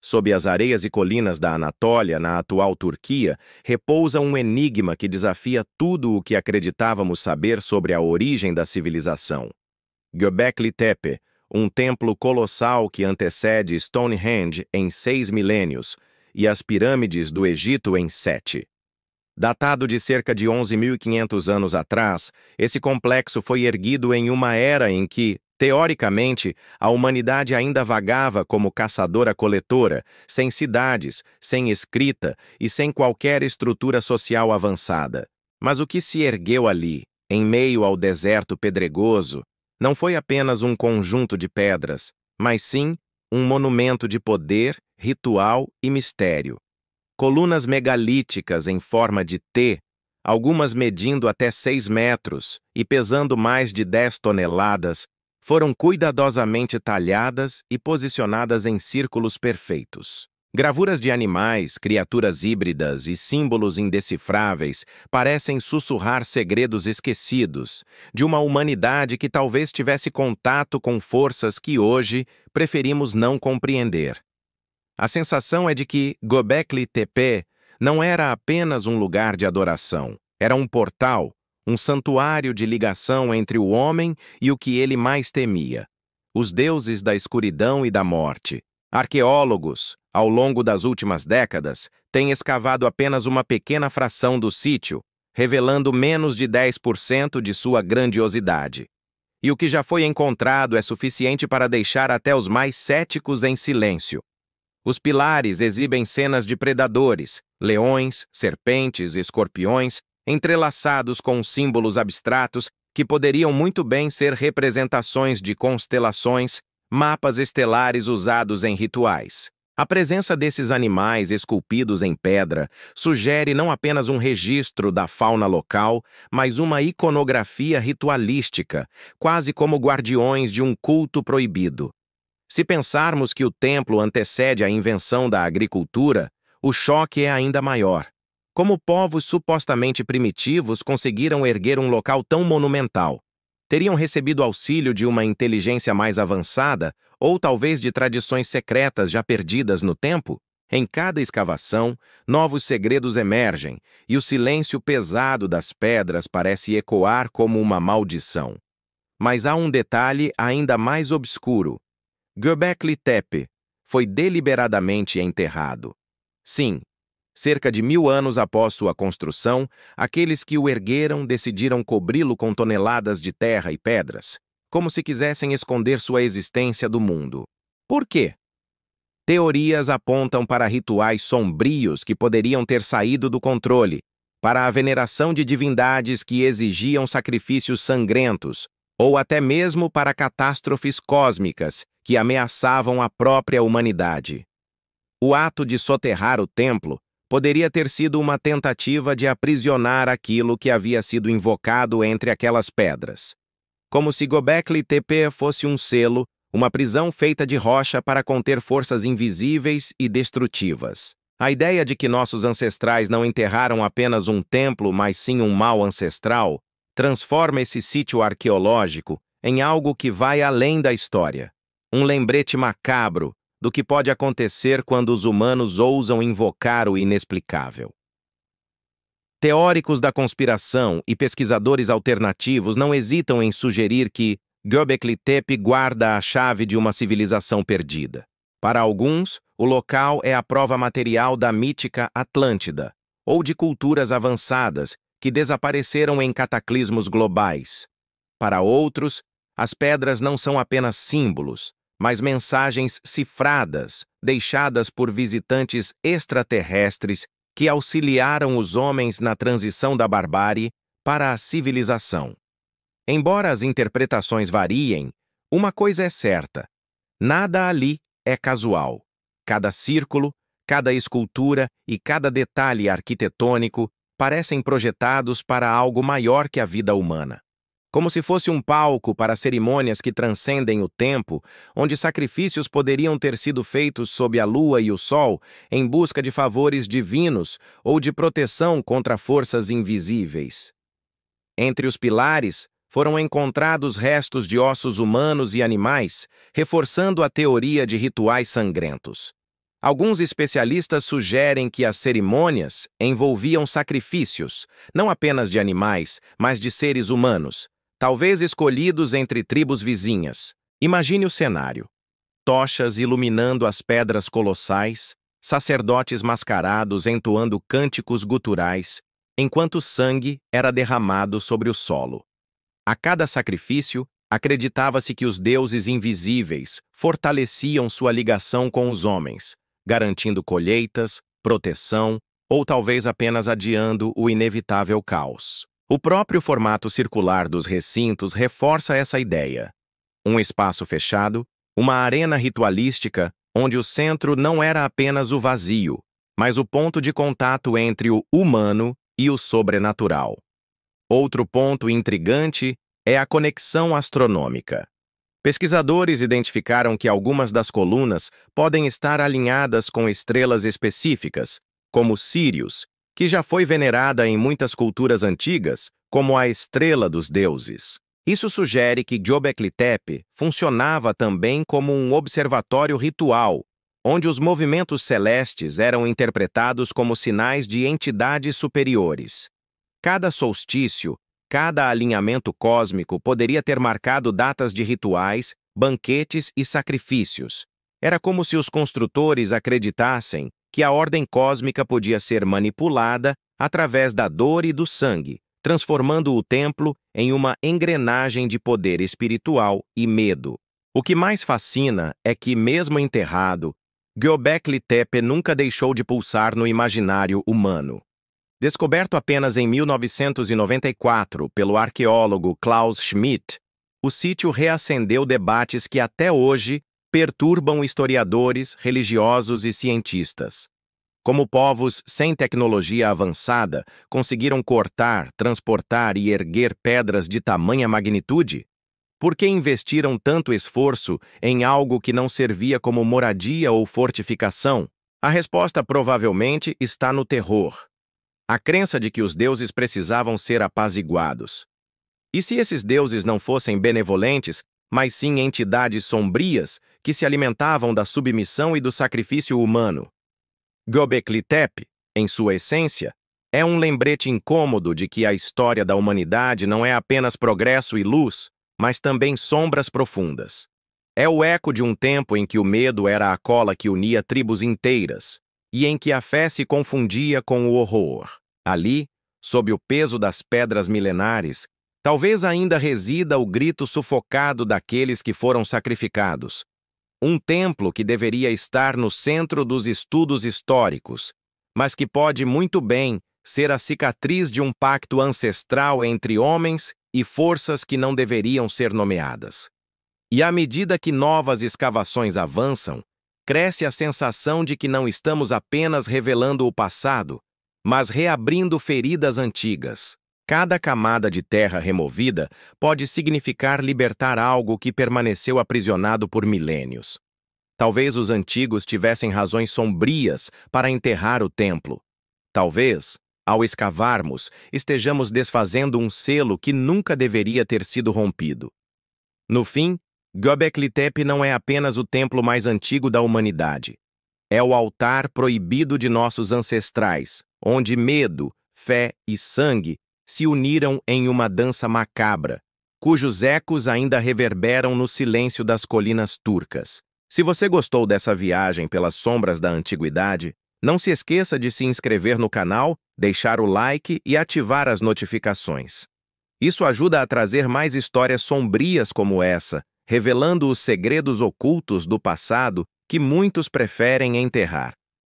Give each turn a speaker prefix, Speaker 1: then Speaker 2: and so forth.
Speaker 1: Sob as areias e colinas da Anatólia, na atual Turquia, repousa um enigma que desafia tudo o que acreditávamos saber sobre a origem da civilização. Göbekli Tepe, um templo colossal que antecede Stonehenge em 6 milênios e as pirâmides do Egito em 7. Datado de cerca de 11.500 anos atrás, esse complexo foi erguido em uma era em que, teoricamente, a humanidade ainda vagava como caçadora-coletora, sem cidades, sem escrita e sem qualquer estrutura social avançada. Mas o que se ergueu ali, em meio ao deserto pedregoso, não foi apenas um conjunto de pedras, mas sim um monumento de poder, ritual e mistério. Colunas megalíticas em forma de T, algumas medindo até 6 metros e pesando mais de 10 toneladas, foram cuidadosamente talhadas e posicionadas em círculos perfeitos. Gravuras de animais, criaturas híbridas e símbolos indecifráveis parecem sussurrar segredos esquecidos, de uma humanidade que talvez tivesse contato com forças que hoje preferimos não compreender. A sensação é de que Göbekli Tepe não era apenas um lugar de adoração, era um portal, um santuário de ligação entre o homem e o que ele mais temia: os deuses da escuridão e da morte. Arqueólogos, ao longo das últimas décadas, têm escavado apenas uma pequena fração do sítio, revelando menos de 10% de sua grandiosidade. E o que já foi encontrado é suficiente para deixar até os mais céticos em silêncio. Os pilares exibem cenas de predadores, leões, serpentes e escorpiões, entrelaçados com símbolos abstratos que poderiam muito bem ser representações de constelações, mapas estelares usados em rituais. A presença desses animais esculpidos em pedra sugere não apenas um registro da fauna local, mas uma iconografia ritualística, quase como guardiões de um culto proibido. Se pensarmos que o templo antecede a invenção da agricultura, o choque é ainda maior. Como povos supostamente primitivos conseguiram erguer um local tão monumental? Teriam recebido auxílio de uma inteligência mais avançada ou talvez de tradições secretas já perdidas no tempo? Em cada escavação, novos segredos emergem e o silêncio pesado das pedras parece ecoar como uma maldição. Mas há um detalhe ainda mais obscuro. Göbekli Tepe foi deliberadamente enterrado. Sim, cerca de 1000 anos após sua construção, aqueles que o ergueram decidiram cobri-lo com toneladas de terra e pedras, como se quisessem esconder sua existência do mundo. Por quê? Teorias apontam para rituais sombrios que poderiam ter saído do controle, para a veneração de divindades que exigiam sacrifícios sangrentos, ou até mesmo para catástrofes cósmicas que ameaçavam a própria humanidade. O ato de soterrar o templo poderia ter sido uma tentativa de aprisionar aquilo que havia sido invocado entre aquelas pedras. Como se Göbekli Tepe fosse um selo, uma prisão feita de rocha para conter forças invisíveis e destrutivas. A ideia de que nossos ancestrais não enterraram apenas um templo, mas sim um mal ancestral, transforma esse sítio arqueológico em algo que vai além da história. Um lembrete macabro do que pode acontecer quando os humanos ousam invocar o inexplicável. Teóricos da conspiração e pesquisadores alternativos não hesitam em sugerir que Göbekli Tepe guarda a chave de uma civilização perdida. Para alguns, o local é a prova material da mítica Atlântida, ou de culturas avançadas que desapareceram em cataclismos globais. Para outros, as pedras não são apenas símbolos, mas mensagens cifradas, deixadas por visitantes extraterrestres que auxiliaram os homens na transição da barbárie para a civilização. Embora as interpretações variem, uma coisa é certa: nada ali é casual. Cada círculo, cada escultura e cada detalhe arquitetônico parecem projetados para algo maior que a vida humana. Como se fosse um palco para cerimônias que transcendem o tempo, onde sacrifícios poderiam ter sido feitos sob a lua e o sol em busca de favores divinos ou de proteção contra forças invisíveis. Entre os pilares, foram encontrados restos de ossos humanos e animais, reforçando a teoria de rituais sangrentos. Alguns especialistas sugerem que as cerimônias envolviam sacrifícios, não apenas de animais, mas de seres humanos, talvez escolhidos entre tribos vizinhas. Imagine o cenário: tochas iluminando as pedras colossais, sacerdotes mascarados entoando cânticos guturais, enquanto sangue era derramado sobre o solo. A cada sacrifício, acreditava-se que os deuses invisíveis fortaleciam sua ligação com os homens, garantindo colheitas, proteção ou talvez apenas adiando o inevitável caos. O próprio formato circular dos recintos reforça essa ideia. Um espaço fechado, uma arena ritualística onde o centro não era apenas o vazio, mas o ponto de contato entre o humano e o sobrenatural. Outro ponto intrigante é a conexão astronômica. Pesquisadores identificaram que algumas das colunas podem estar alinhadas com estrelas específicas, como Sírius, que já foi venerada em muitas culturas antigas como a estrela dos deuses. Isso sugere que Göbekli Tepe funcionava também como um observatório ritual, onde os movimentos celestes eram interpretados como sinais de entidades superiores. Cada solstício, cada alinhamento cósmico poderia ter marcado datas de rituais, banquetes e sacrifícios. Era como se os construtores acreditassem que a ordem cósmica podia ser manipulada através da dor e do sangue, transformando o templo em uma engrenagem de poder espiritual e medo. O que mais fascina é que, mesmo enterrado, Göbekli Tepe nunca deixou de pulsar no imaginário humano. Descoberto apenas em 1994 pelo arqueólogo Klaus Schmidt, o sítio reacendeu debates que até hoje perturbam historiadores, religiosos e cientistas. Como povos sem tecnologia avançada conseguiram cortar, transportar e erguer pedras de tamanha magnitude? Por que investiram tanto esforço em algo que não servia como moradia ou fortificação? A resposta provavelmente está no terror. A crença de que os deuses precisavam ser apaziguados. E se esses deuses não fossem benevolentes, mas sim entidades sombrias que se alimentavam da submissão e do sacrifício humano? Göbekli Tepe, em sua essência, é um lembrete incômodo de que a história da humanidade não é apenas progresso e luz, mas também sombras profundas. É o eco de um tempo em que o medo era a cola que unia tribos inteiras, e em que a fé se confundia com o horror. Ali, sob o peso das pedras milenares, talvez ainda resida o grito sufocado daqueles que foram sacrificados. Um templo que deveria estar no centro dos estudos históricos, mas que pode muito bem ser a cicatriz de um pacto ancestral entre homens e forças que não deveriam ser nomeadas. E à medida que novas escavações avançam, cresce a sensação de que não estamos apenas revelando o passado, mas reabrindo feridas antigas. Cada camada de terra removida pode significar libertar algo que permaneceu aprisionado por milênios. Talvez os antigos tivessem razões sombrias para enterrar o templo. Talvez, ao escavarmos, estejamos desfazendo um selo que nunca deveria ter sido rompido. No fim, Göbekli Tepe não é apenas o templo mais antigo da humanidade. É o altar proibido de nossos ancestrais, onde medo, fé e sangue se uniram em uma dança macabra, cujos ecos ainda reverberam no silêncio das colinas turcas. Se você gostou dessa viagem pelas sombras da antiguidade, não se esqueça de se inscrever no canal, deixar o like e ativar as notificações. Isso ajuda a trazer mais histórias sombrias como essa, revelando os segredos ocultos do passado que muitos preferem enterrar.